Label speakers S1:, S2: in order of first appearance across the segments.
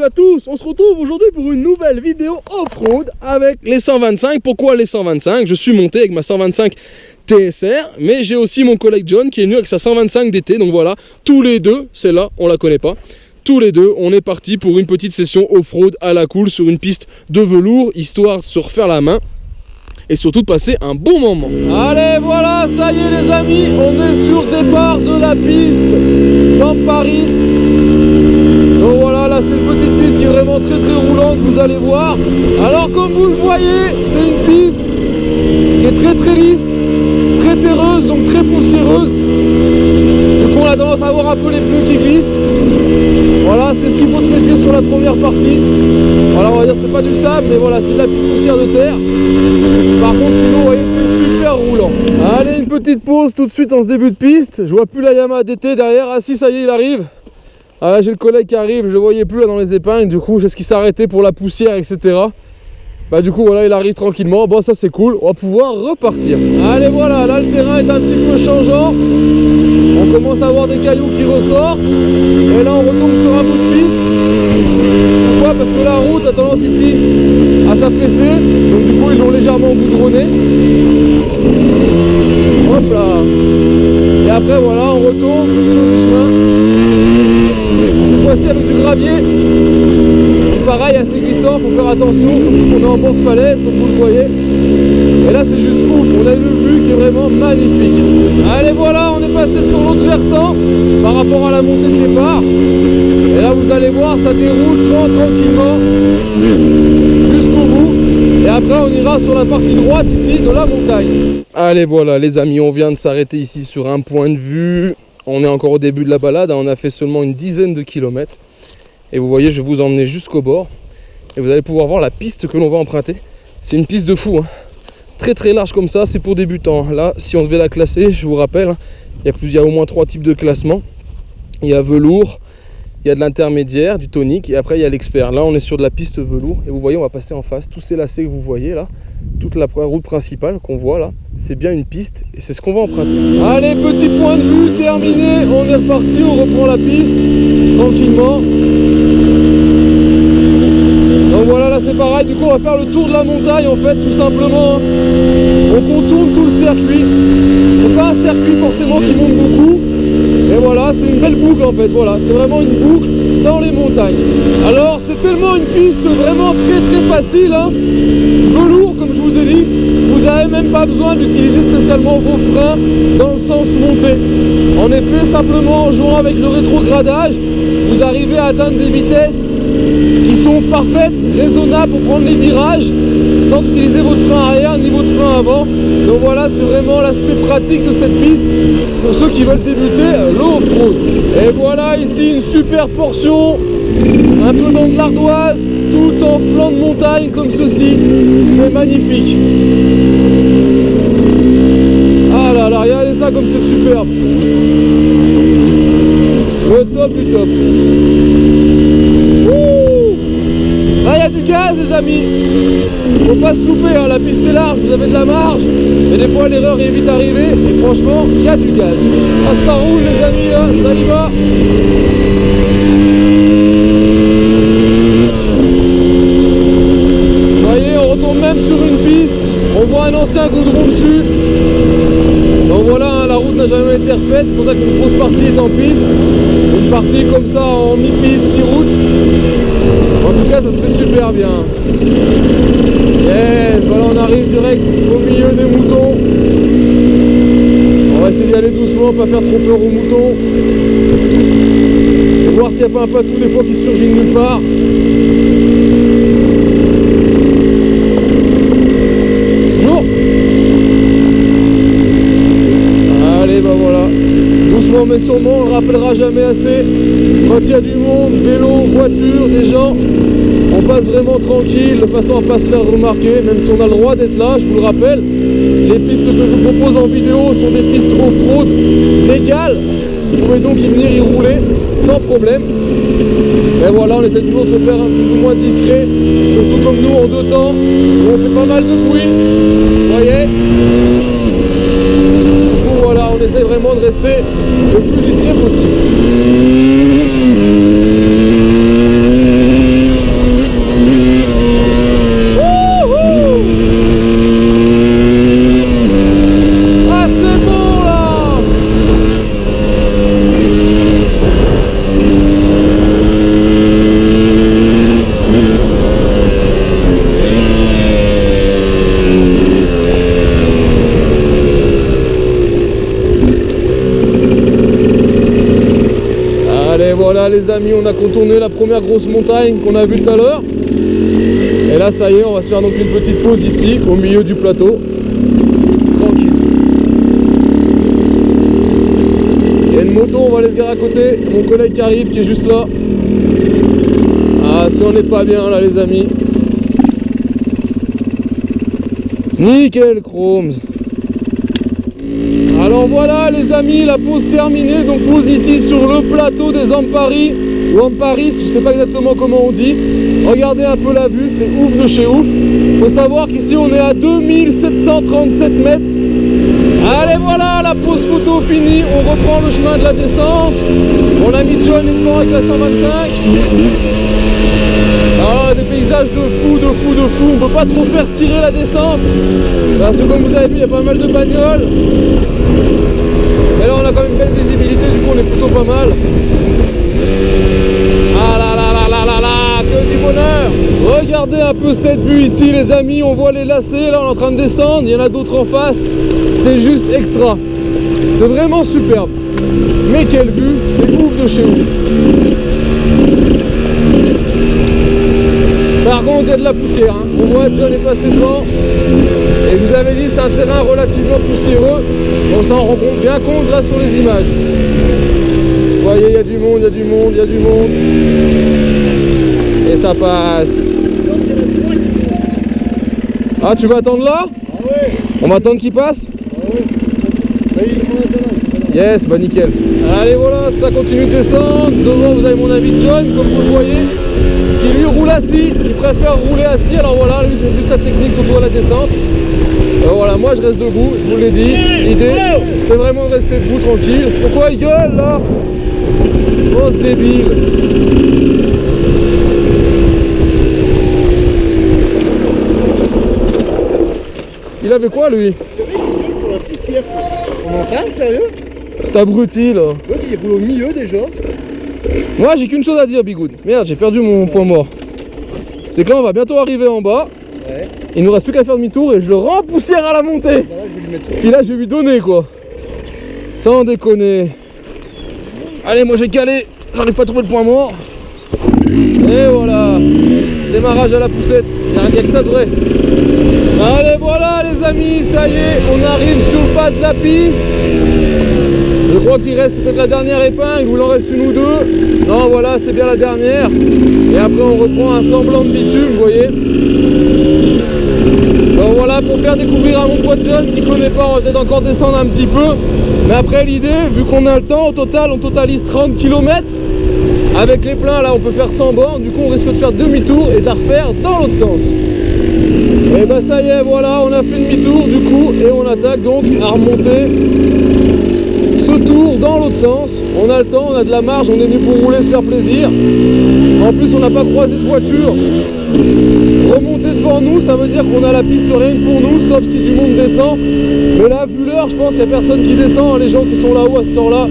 S1: salut à tous. On se retrouve aujourd'hui pour une nouvelle vidéo off-road avec les 125. Pourquoi les 125? Je suis monté avec ma 125 TSR, mais j'ai aussi mon collègue John qui est venu avec sa 125 d'été. Donc voilà, tous les deux, celle-là, on la connaît pas. Tous les deux, on est parti pour une petite session off-road à la cool sur une piste de velours, histoire de se refaire la main et surtout de passer un bon moment. Allez, voilà, ça y est les amis, on est sur le départ de la piste dans Paris. Donc voilà, là c'est une petite piste qui est vraiment très roulante, vous allez voir. Alors comme vous le voyez, c'est une piste qui est très lisse, très terreuse, donc très poussiéreuse. Du coup on a tendance à avoir un peu les pneus qui glissent. Voilà, c'est ce qu'il faut se méfier sur la première partie. Voilà, on va dire c'est pas du sable, mais voilà, c'est de la petite poussière de terre. Par contre sinon vous voyez c'est super roulant. Allez, une petite pause tout de suite en ce début de piste. Je vois plus la Yamaha DT derrière. Ah si, ça y est, il arrive. Ah là j'ai le collègue qui arrive, je le voyais plus là dans les épingles. Du coup est-ce qu'il s'est arrêté pour la poussière, etc. Bah du coup voilà, il arrive tranquillement. Bon, ça c'est cool, on va pouvoir repartir. Allez voilà, là le terrain est un petit peu changeant. On commence à avoir des cailloux qui ressortent. Et là on retombe sur un bout de piste. Pourquoi? Parce que la route a tendance ici à s'affaisser. Donc du coup ils l'ont légèrement goudronné. Hop là. Et après voilà, on retombe sur du chemin. Cette fois-ci avec du gravier. Pareil, assez glissant, faut faire attention, surtout qu'on est en bord de falaise comme vous le voyez. Et là c'est juste ouf, on a une vue qui est vraiment magnifique. Allez voilà, on est passé sur l'autre versant par rapport à la montée de départ. Et là vous allez voir, ça déroule tranquillement jusqu'au bout. Et après on ira sur la partie droite ici de la montagne. Allez voilà les amis, on vient de s'arrêter ici sur un point de vue. On est encore au début de la balade, on a fait seulement une dizaine de kilomètres. Et vous voyez, je vais vous emmener jusqu'au bord. Et vous allez pouvoir voir la piste que l'on va emprunter. C'est une piste de fou, hein. Très large comme ça, c'est pour débutants. Là, si on devait la classer, je vous rappelle, il y a au moins 3 types de classement. Il y a velours, il y a de l'intermédiaire, du tonique, et après il y a l'expert. Là, on est sur de la piste velours. Et vous voyez, on va passer en face. Tous ces lacets que vous voyez là, toute la route principale qu'on voit là, c'est bien une piste. Et c'est ce qu'on va emprunter. Allez, petit point de vue terminé. On est reparti, on reprend la piste tranquillement. Donc voilà, là c'est pareil, du coup on va faire le tour de la montagne en fait, tout simplement. On contourne tout le circuit. C'est pas un circuit forcément qui monte beaucoup, mais voilà, c'est une belle boucle en fait, voilà, c'est vraiment une boucle dans les montagnes. Alors c'est tellement une piste vraiment très facile, hein. Velours comme je vous ai dit, vous n'avez même pas besoin d'utiliser spécialement vos freins dans le sens montée. En effet, simplement en jouant avec le rétrogradage, vous arrivez à atteindre des vitesses qui sont parfaites, raisonnables pour prendre les virages sans utiliser votre frein arrière ni votre frein avant. Donc voilà, c'est vraiment l'aspect pratique de cette piste pour ceux qui veulent débuter l'off-road. Et voilà ici une super portion, un peu dans de l'ardoise, tout en flanc de montagne comme ceci. C'est magnifique. Ah là là, regardez ça comme c'est superbe. Le top du top. Là il y a du gaz les amis. Faut pas se louper, hein. La piste est large, vous avez de la marge. Et des fois l'erreur est vite arrivée. Et franchement, il y a du gaz. Ah, ça roule les amis, hein. Ça y va. Vous voyez, on retombe même sur une piste. On voit un ancien goudron dessus. Donc voilà, hein, la route n'a jamais été refaite. C'est pour ça qu'une grosse partie est en piste. Une partie comme ça en mi-piste, mi-route. En tout cas, ça se fait super bien. Yes, voilà, on arrive direct au milieu des moutons. On va essayer d'y aller doucement, pas faire trop peur aux moutons. Et voir s'il n'y a pas un patou des fois qui surgit de nulle part. Bonjour. Allez, bah voilà. Doucement mais sûrement, on le rappellera jamais assez. Quand il y a du monde, vélo, voiture, des gens, on passe vraiment tranquille, de façon à ne pas se faire remarquer, même si on a le droit d'être là, je vous le rappelle. Les pistes que je vous propose en vidéo sont des pistes off-road légales. Vous pouvez donc y venir y rouler sans problème. Et voilà, on essaie toujours de se faire plus ou moins discret, surtout comme nous en 2 temps, où on fait pas mal de bruit. Vous voyez? Du coup voilà, on essaie vraiment de rester le plus discret possible. les amis, on a contourné la première grosse montagne qu'on a vue tout à l'heure. Et là ça y est, on va se faire donc une petite pause ici au milieu du plateau. Tranquille. Il y a une moto, on va aller se garer à côté. Mon collègue qui arrive, qui est juste là. Ah, si on n'est pas bien là les amis. Nickel chrome. Alors voilà les amis, la pause terminée. Donc pause ici sur le plateau des Amparis ou Amparis, je sais pas exactement comment on dit. Regardez un peu la vue, c'est ouf de chez ouf. Faut savoir qu'ici on est à 2737 mètres. Allez voilà, la pause photo finie, on reprend le chemin de la descente. On a mis John devant avec la 125. Ah, des paysages de fou, de fou, de fou. On peut pas trop faire tirer la descente parce que comme vous avez vu, il y a pas mal de bagnoles. Et là on a quand même une belle visibilité, du coup on est plutôt pas mal. Ah là là là là là là, que du bonheur. Regardez un peu cette vue ici les amis, on voit les lacets, là on est en train de descendre, il y en a d'autres en face. C'est juste extra. C'est vraiment superbe. Mais quelle vue, c'est ouf de chez ouf. Par contre il y a de la poussière, hein. On voit John est passé devant. Et je vous avais dit c'est un terrain relativement poussiéreux. On s'en rend bien compte là sur les images. Vous voyez, il y a du monde, il y a du monde, il y a du monde. Et ça passe. Ah, tu vas attendre là? Ah ouais. On va attendre qu'il passe? Ah ouais. Bah, ils font maintenant. Yes, bah nickel. Allez voilà, ça continue de descendre. Devant vous avez mon ami John, comme vous le voyez, qui lui roule assis, il préfère rouler assis. Alors voilà, lui c'est plus sa technique, surtout à la descente. Voilà, moi je reste debout, je vous l'ai dit. L'idée c'est vraiment de rester debout tranquille. Pourquoi il gueule là? Oh ce débile. Il avait quoi lui?
S2: On entend, sérieux?
S1: C'est abruti là.
S2: Ouais, il roule au milieu déjà.
S1: Moi j'ai qu'une chose à dire Bigoud. Merde, j'ai perdu mon point mort. C'est que là on va bientôt arriver en bas. Ouais. Il nous reste plus qu'à faire demi-tour et je le rends en poussière à la montée. Bah là, je vais lui mettre... Puis là je vais lui donner quoi. Sans déconner. Allez, moi j'ai calé. J'arrive pas à trouver le point mort. Et voilà. Démarrage à la poussette. Il n'y a que ça de vrai. Allez voilà les amis, ça y est, on arrive sur le pas de la piste. Je crois qu'il reste peut-être la dernière épingle, ou il en reste une ou deux. Non voilà, c'est bien la dernière. Et après on reprend un semblant de bitume, vous voyez. Donc voilà, pour faire découvrir à mon pote John qui connaît pas, on va peut-être encore descendre un petit peu. Mais après l'idée, vu qu'on a le temps, au total on totalise 30 km. Avec les pleins là on peut faire 100 bornes, du coup on risque de faire demi-tour et de la refaire dans l'autre sens. Et bah ça y est, voilà, on a fait demi-tour du coup et on attaque donc à remonter ce tour dans l'autre sens. On a le temps, on a de la marge, on est venu pour rouler, se faire plaisir. En plus on n'a pas croisé de voiture. Remonter devant nous, ça veut dire qu'on a la piste rien que pour nous, sauf si du monde descend. Mais là, vu l'heure, je pense qu'il n'y a personne qui descend. Les gens qui sont là-haut à ce temps-là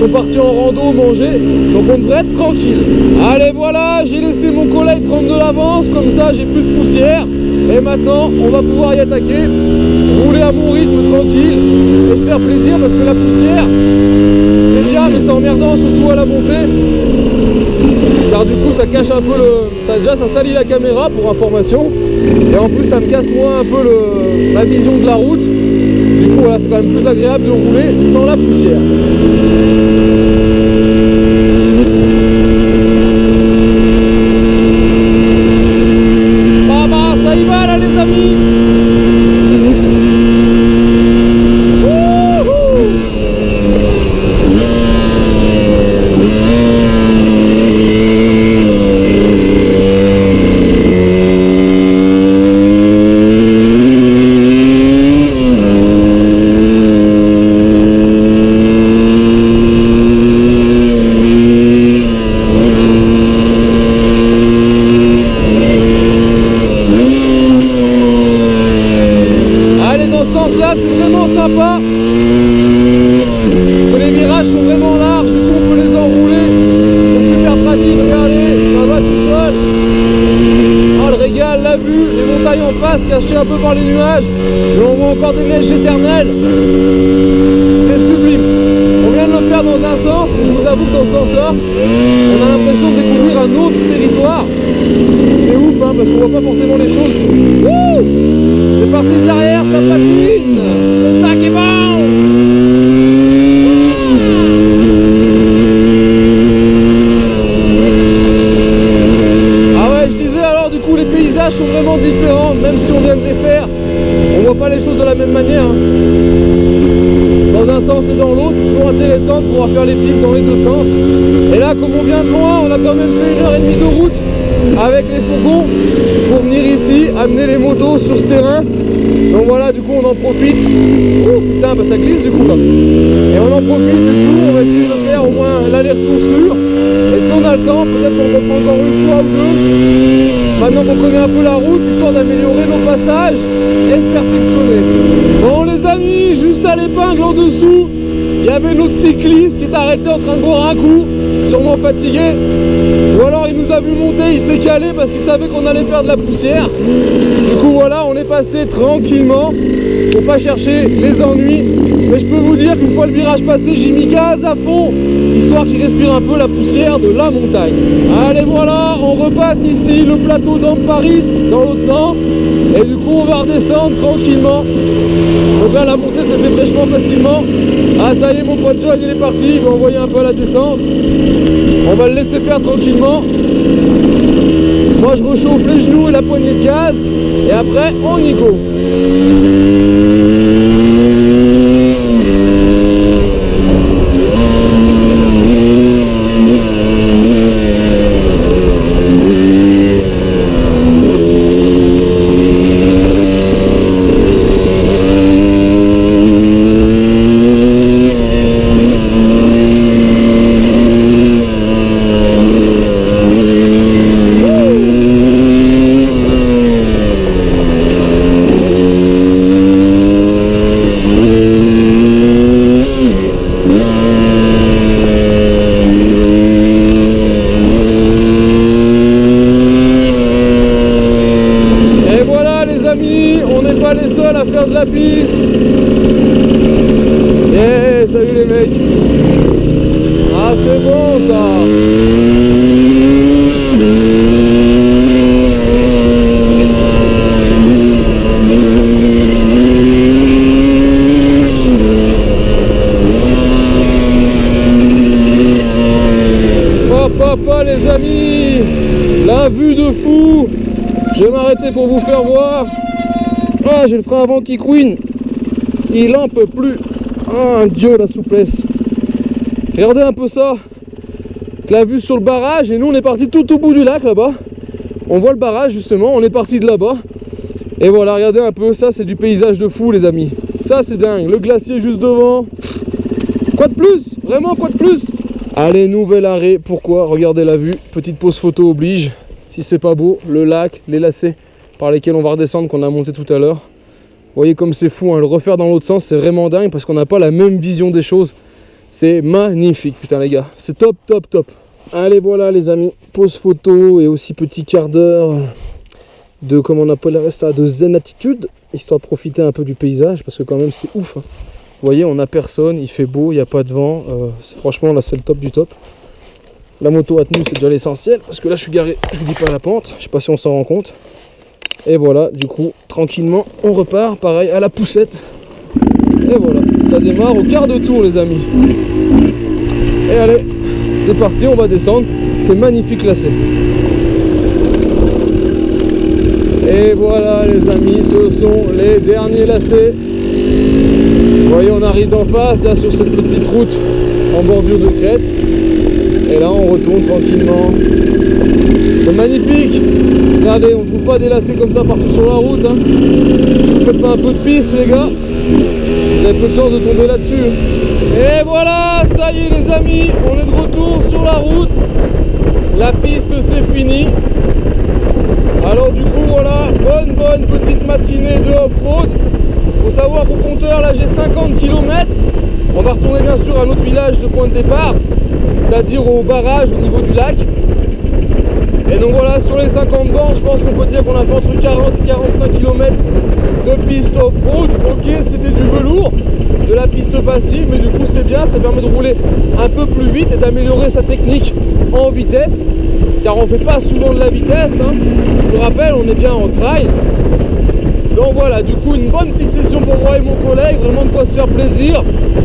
S1: sont partis en rando, manger. Donc on devrait être tranquille. Allez, voilà, j'ai laissé mon collègue prendre de l'avance. Comme ça, j'ai plus de poussière. Et maintenant, on va pouvoir y attaquer. Rouler à mon rythme tranquille et se faire plaisir parce que la poussière, c'est bien, mais c'est emmerdant, surtout à la montée. Car du coup ça cache un peu déjà ça salit la caméra pour information. Et en plus ça me casse moi un peu la vision de la route. Du coup voilà, c'est quand même plus agréable de rouler sans la poussière. Bah ça y va là les amis. Caché un peu par les nuages, mais on voit encore des neiges éternelles. C'est sublime. On vient de le faire dans un sens, mais je vous avoue que dans ce sens-là, on a l'impression de découvrir un autre territoire. C'est ouf, hein, parce qu'on voit pas forcément les choses. Wouh! C'est parti de l'arrière, ça patine. C'est ça qui est bon. Ah ouais, je disais alors, du coup, les paysages sont vraiment différents, même si on vient de les faire. On voit pas les choses de la même manière. Hein. Dans un sens et dans l'autre, c'est toujours intéressant de pouvoir faire les pistes dans les deux sens. Et là, comme on vient de loin, on a quand même fait 1h30 de route avec les fourgons pour venir ici, amener les motos sur ce terrain. Donc voilà, du coup on en profite. Oh putain, bah ça glisse du coup là. Et on en profite du coup, on va essayer de faire au moins l'aller-retour sûr. Et si on a le temps, peut-être qu'on reprend encore une fois ou deux. Maintenant qu'on connaît un peu la route, histoire d'améliorer nos passages et se perfectionner. Bon les amis, juste à l'épingle en dessous, il y avait notre cycliste qui est arrêté en train de boire un coup, sûrement fatigué. Ou alors il nous a vu monter, il s'est calé parce qu'il savait qu'on allait faire de la poussière. Du coup voilà, on est passé tranquillement pour pas chercher les ennuis. Mais je peux vous dire qu'une fois le virage passé, j'ai mis gaz à fond, histoire qu'il respire un peu la poussière de la montagne. Allez voilà, on repasse ici le plateau d'Amparis dans l'autre sens. Et du coup on va redescendre tranquillement. Donc là la montée s'est fait fraîchement facilement. Ah ça y est, mon pote John il est parti, il va envoyer un peu la descente. On va le laisser faire tranquillement. Moi je rechauffe les genoux et la poignée de gaz. Et après on y go. À faire de la piste. Yeah, salut les mecs. Ah c'est bon ça. Papa les amis, la vue de fou. Je vais m'arrêter pour vous faire voir. Ah, j'ai le frein avant qui couine. Il en peut plus. Ah, Dieu, la souplesse. Regardez un peu ça. La vue sur le barrage. Et nous, on est parti tout au bout du lac, là-bas. On voit le barrage, justement. On est parti de là-bas. Et voilà, regardez un peu. Ça, c'est du paysage de fou, les amis. Ça, c'est dingue. Le glacier juste devant. Quoi de plus? Vraiment, quoi de plus? Allez, nouvel arrêt. Pourquoi? Regardez la vue. Petite pause photo oblige. Si c'est pas beau, le lac, les lacets par lesquels on va redescendre qu'on a monté tout à l'heure. Vous voyez comme c'est fou, hein. Le refaire dans l'autre sens c'est vraiment dingue parce qu'on n'a pas la même vision des choses. C'est magnifique, putain les gars, c'est top, top, top. Allez voilà les amis, pause photo et aussi petit quart d'heure de, comment on appelle ça, de zen attitude, histoire de profiter un peu du paysage parce que quand même c'est ouf, hein. Vous voyez, on n'a personne, il fait beau, il n'y a pas de vent, franchement là c'est le top du top. La moto à tenue c'est déjà l'essentiel parce que là je suis garé, je vous dis pas la pente, je sais pas si on s'en rend compte. Et voilà, du coup, tranquillement, on repart, pareil, à la poussette. Et voilà, ça démarre au quart de tour, les amis. Et allez, c'est parti, on va descendre. C'est magnifique lacet. Et voilà, les amis, ce sont les derniers lacets. Vous voyez, on arrive d'en face, là, sur cette petite route en bordure de crête. Et là, on retourne tranquillement. C'est magnifique. Regardez, on ne trouve pas des lacets comme ça partout sur la route, hein. Si vous faites pas un peu de piste les gars, vous avez peu de chance de tomber là-dessus. Et voilà, ça y est les amis, on est de retour sur la route. La piste c'est fini. Alors du coup voilà, bonne petite matinée de off-road. Faut savoir qu'au compteur là j'ai 50 km. On va retourner bien sûr à notre village de point de départ, c'est-à-dire au barrage au niveau du lac. Et donc voilà, sur les 50 bornes, je pense qu'on peut dire qu'on a fait entre 40 et 45 km de piste off-road. Ok, c'était du velours, de la piste facile, mais du coup c'est bien, ça permet de rouler un peu plus vite et d'améliorer sa technique en vitesse, car on fait pas souvent de la vitesse, hein. Je vous rappelle, on est bien en trail. Donc voilà, du coup une bonne petite session pour moi et mon collègue, vraiment de quoi se faire plaisir.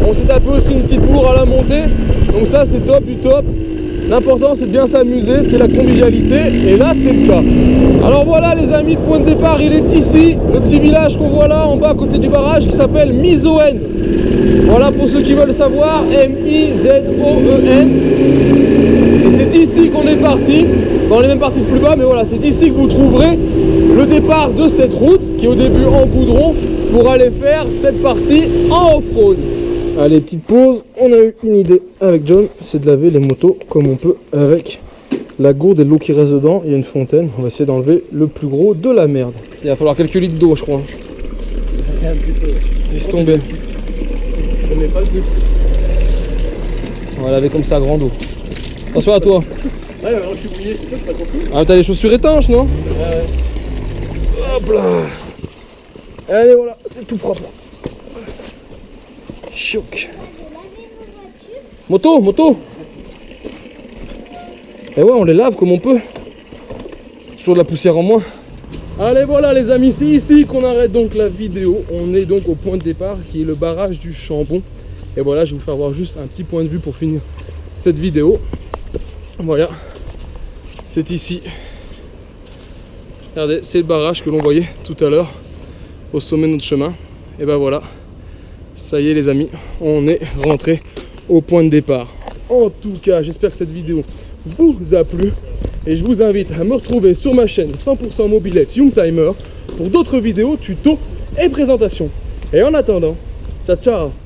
S1: On s'est tapé aussi une petite bourre à la montée, donc ça c'est top du top. L'important c'est de bien s'amuser, c'est la convivialité, et là c'est le cas. Alors voilà les amis, le point de départ il est ici, le petit village qu'on voit là en bas à côté du barrage qui s'appelle Mizoen. Voilà pour ceux qui veulent savoir, M-I-Z-O-E-N. Et c'est d'ici qu'on est parti. Bon, on est même parti de plus bas, mais voilà, c'est d'ici que vous trouverez le départ de cette route qui est au début en goudron pour aller faire cette partie en off-road. Allez, petite pause, on a eu une idée avec John, c'est de laver les motos comme on peut avec la gourde et l'eau qui reste dedans. Il y a une fontaine, on va essayer d'enlever le plus gros de la merde. Il va falloir quelques litres d'eau je crois.
S2: Un petit peu.
S1: Laisse tomber.
S2: Je mets pas le but.
S1: On va laver comme ça à grande eau. Attention à toi.
S2: Ouais, alors je suis mouillé, c'est ça, c'est pas ton souffle.
S1: Ah, t'as les chaussures étanches, non?
S2: Ouais.
S1: Hop là. Allez, voilà, c'est tout propre. Choc. Moto, moto. Et ouais, on les lave comme on peut. C'est toujours de la poussière en moins. Allez, voilà les amis, c'est ici qu'on arrête donc la vidéo. On est donc au point de départ qui est le barrage du Chambon. Et voilà, je vais vous faire voir juste un petit point de vue pour finir cette vidéo. Voilà, c'est ici. Regardez, c'est le barrage que l'on voyait tout à l'heure au sommet de notre chemin. Et ben voilà, ça y est les amis, on est rentré au point de départ. En tout cas, j'espère que cette vidéo vous a plu. Et je vous invite à me retrouver sur ma chaîne 100% Mobilette Youngtimer pour d'autres vidéos, tutos et présentations. Et en attendant, ciao ciao.